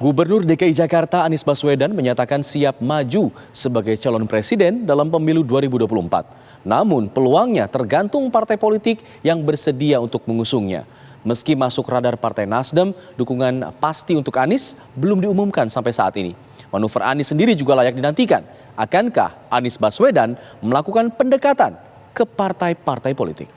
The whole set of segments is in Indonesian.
Gubernur DKI Jakarta Anies Baswedan menyatakan siap maju sebagai calon presiden dalam pemilu 2024. Namun peluangnya tergantung partai politik yang bersedia untuk mengusungnya. Meski masuk radar Partai Nasdem, dukungan pasti untuk Anies belum diumumkan sampai saat ini. Manuver Anies sendiri juga layak dinantikan. Akankah Anies Baswedan melakukan pendekatan ke partai-partai politik?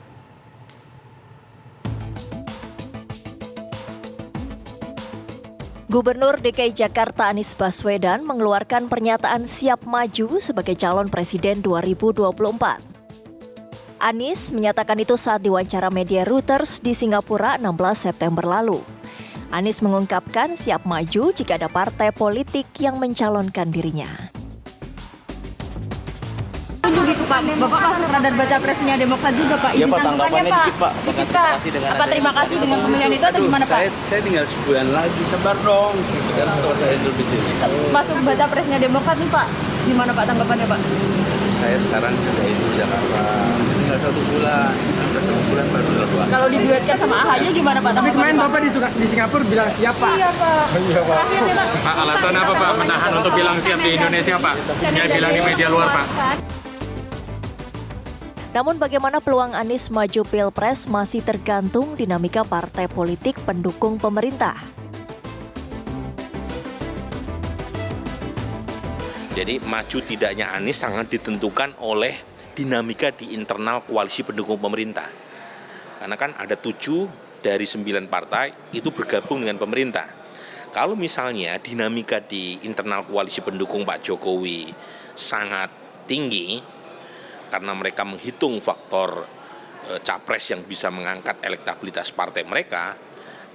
Gubernur DKI Jakarta Anies Baswedan mengeluarkan pernyataan siap maju sebagai calon presiden 2024. Anies menyatakan itu saat diwawancara media Reuters di Singapura 16 September lalu. Anies mengungkapkan siap maju jika ada partai politik yang mencalonkan dirinya. Gitu Pak, Bapak masuk radar baca presnya Demokrat juga Pak. Iya Pak, tanggapannya dikit Pak. Terima kasih dengan pemilihan itu atau gimana Pak? Saya tinggal sebulan lagi, sabar dong. Kan selesai dulu di sini. Masuk baca presnya Demokrat nih Pak, gimana Pak tanggapannya Pak? Saya sekarang sudah di Jakarta, tinggal 1 bulan. Sampai 1 bulan baru lepas. Kalau diduetkan sama AHY gimana Pak? Tapi kemarin Bapak di Singapura bilang siap Pak. Iya Pak. Iya Pak. Pak, alasan apa Pak menahan untuk bilang siap di Indonesia Pak? Dia bilang di media luar Pak. Namun bagaimana peluang Anies maju Pilpres masih tergantung dinamika partai politik pendukung pemerintah. Jadi maju tidaknya Anies sangat ditentukan oleh dinamika di internal koalisi pendukung pemerintah. Karena kan ada 7 dari 9 partai itu bergabung dengan pemerintah. Kalau misalnya dinamika di internal koalisi pendukung Pak Jokowi sangat tinggi, karena mereka menghitung faktor capres yang bisa mengangkat elektabilitas partai mereka,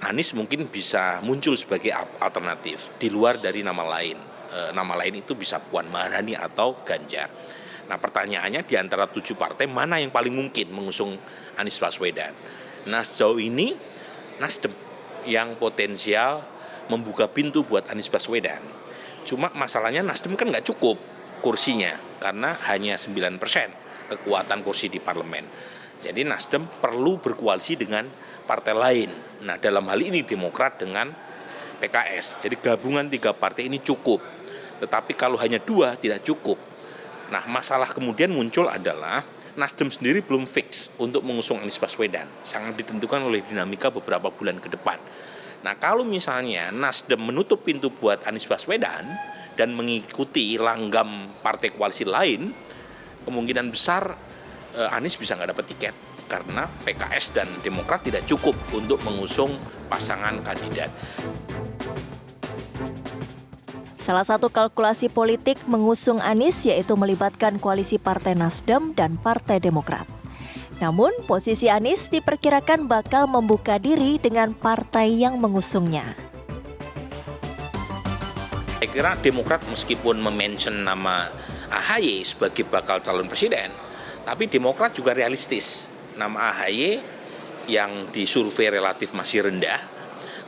Anies mungkin bisa muncul sebagai alternatif di luar dari nama lain. Nama lain itu bisa Puan Maharani atau Ganjar. Nah pertanyaannya di antara 7 partai mana yang paling mungkin mengusung Anies Baswedan? Nah sejauh ini Nasdem yang potensial membuka pintu buat Anies Baswedan. Cuma masalahnya Nasdem kan nggak cukup kursinya karena hanya 9% kekuatan kursi di parlemen. Jadi Nasdem perlu berkoalisi dengan partai lain. Nah dalam hal ini Demokrat dengan PKS. Jadi gabungan 3 partai ini cukup. Tetapi kalau hanya 2 tidak cukup. Nah masalah kemudian muncul adalah Nasdem sendiri belum fix untuk mengusung Anies Baswedan. Sangat ditentukan oleh dinamika beberapa bulan ke depan. Nah kalau misalnya Nasdem menutup pintu buat Anies Baswedan dan mengikuti langgam partai koalisi lain, kemungkinan besar Anies bisa nggak dapat tiket karena PKS dan Demokrat tidak cukup untuk mengusung pasangan kandidat. Salah satu kalkulasi politik mengusung Anies yaitu melibatkan koalisi Partai Nasdem dan Partai Demokrat. Namun posisi Anies diperkirakan bakal membuka diri dengan partai yang mengusungnya. Saya kira Demokrat meskipun memention nama AHY sebagai bakal calon presiden, tapi Demokrat juga realistis. Nama AHY yang disurvei relatif masih rendah,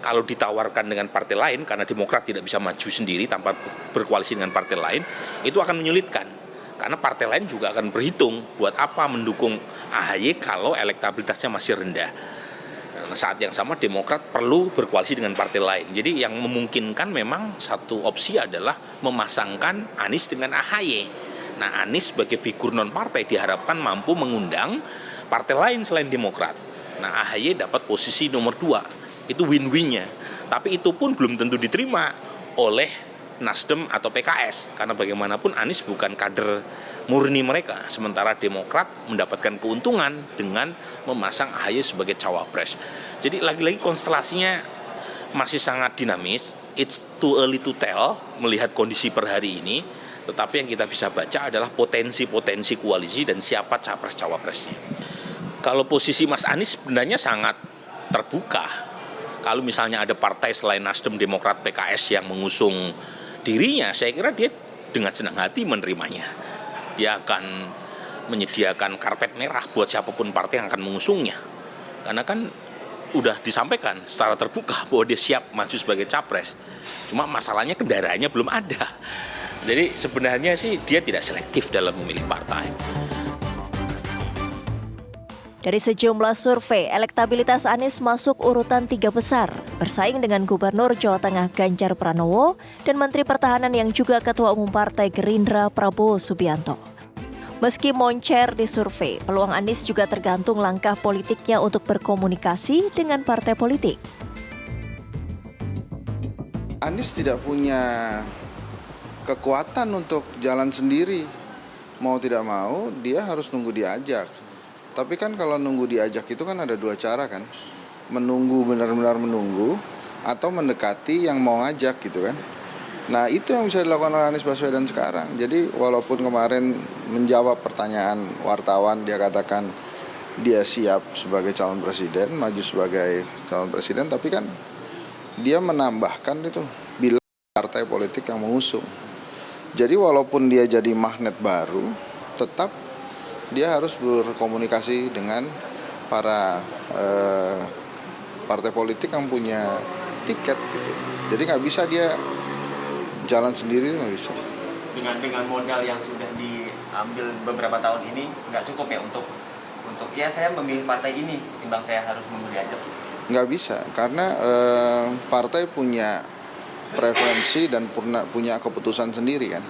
kalau ditawarkan dengan partai lain, karena Demokrat tidak bisa maju sendiri tanpa berkoalisi dengan partai lain, itu akan menyulitkan. Karena partai lain juga akan berhitung buat apa mendukung AHY kalau elektabilitasnya masih rendah. Nah, saat yang sama Demokrat perlu berkoalisi dengan partai lain. Jadi yang memungkinkan memang satu opsi adalah memasangkan Anies dengan AHY. Nah Anies sebagai figur non-partai diharapkan mampu mengundang partai lain selain Demokrat. Nah AHY dapat posisi nomor 2. Itu win-winnya. Tapi itu pun belum tentu diterima oleh Nasdem atau PKS. Karena bagaimanapun Anies bukan kader murni mereka. Sementara Demokrat mendapatkan keuntungan dengan memasang AHY sebagai cawapres. Jadi lagi-lagi konstelasinya masih sangat dinamis. It's too early to tell melihat kondisi per hari ini. Tetapi yang kita bisa baca adalah potensi-potensi koalisi dan siapa capres-cawapresnya. Kalau posisi Mas Anies sebenarnya sangat terbuka. Kalau misalnya ada partai selain Nasdem, Demokrat, PKS yang mengusung dirinya, saya kira dia dengan senang hati menerimanya. Dia akan menyediakan karpet merah buat siapapun partai yang akan mengusungnya. Karena kan udah disampaikan secara terbuka bahwa dia siap maju sebagai capres. Cuma masalahnya kendaraannya belum ada. Jadi sebenarnya sih dia tidak selektif dalam memilih partai. Dari sejumlah survei, elektabilitas Anies masuk urutan 3 besar, bersaing dengan Gubernur Jawa Tengah Ganjar Pranowo dan Menteri Pertahanan yang juga Ketua Umum Partai Gerindra Prabowo Subianto. Meski moncer di survei, peluang Anies juga tergantung langkah politiknya untuk berkomunikasi dengan partai politik. Anies tidak punya kekuatan untuk jalan sendiri. Mau tidak mau, dia harus nunggu diajak. Tapi kan kalau nunggu diajak itu kan ada 2 cara kan. Menunggu, benar-benar menunggu, atau mendekati yang mau ngajak gitu kan. Nah itu yang bisa dilakukan oleh Anies Baswedan sekarang. Jadi walaupun kemarin menjawab pertanyaan wartawan, dia katakan dia siap sebagai calon presiden, maju sebagai calon presiden, tapi kan dia menambahkan itu bila partai politik yang mengusung. Jadi walaupun dia jadi magnet baru, tetap dia harus berkomunikasi dengan para partai politik yang punya tiket gitu. Jadi nggak bisa dia jalan sendiri, nggak bisa. Dengan modal yang sudah diambil beberapa tahun ini nggak cukup ya untuk ya saya memilih partai ini ketimbang saya harus memilih aja. Nggak bisa karena partai punya preferensi dan punya keputusan sendiri kan.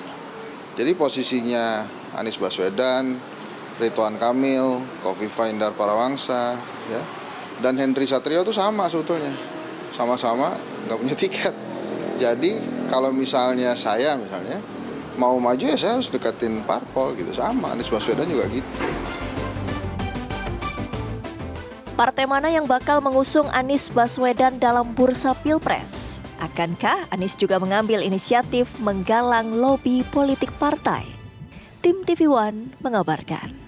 Jadi posisinya Anies Baswedan, Ridwan Kamil, Khofifah Indar Parawangsa, ya, dan Henry Satrio itu sama sebetulnya, sama-sama nggak punya tiket. Jadi kalau misalnya saya mau maju ya saya harus deketin parpol gitu, sama Anies Baswedan juga gitu. Partai mana yang bakal mengusung Anies Baswedan dalam bursa Pilpres? Akankah Anies juga mengambil inisiatif menggalang lobi politik partai? Tim TV One mengabarkan.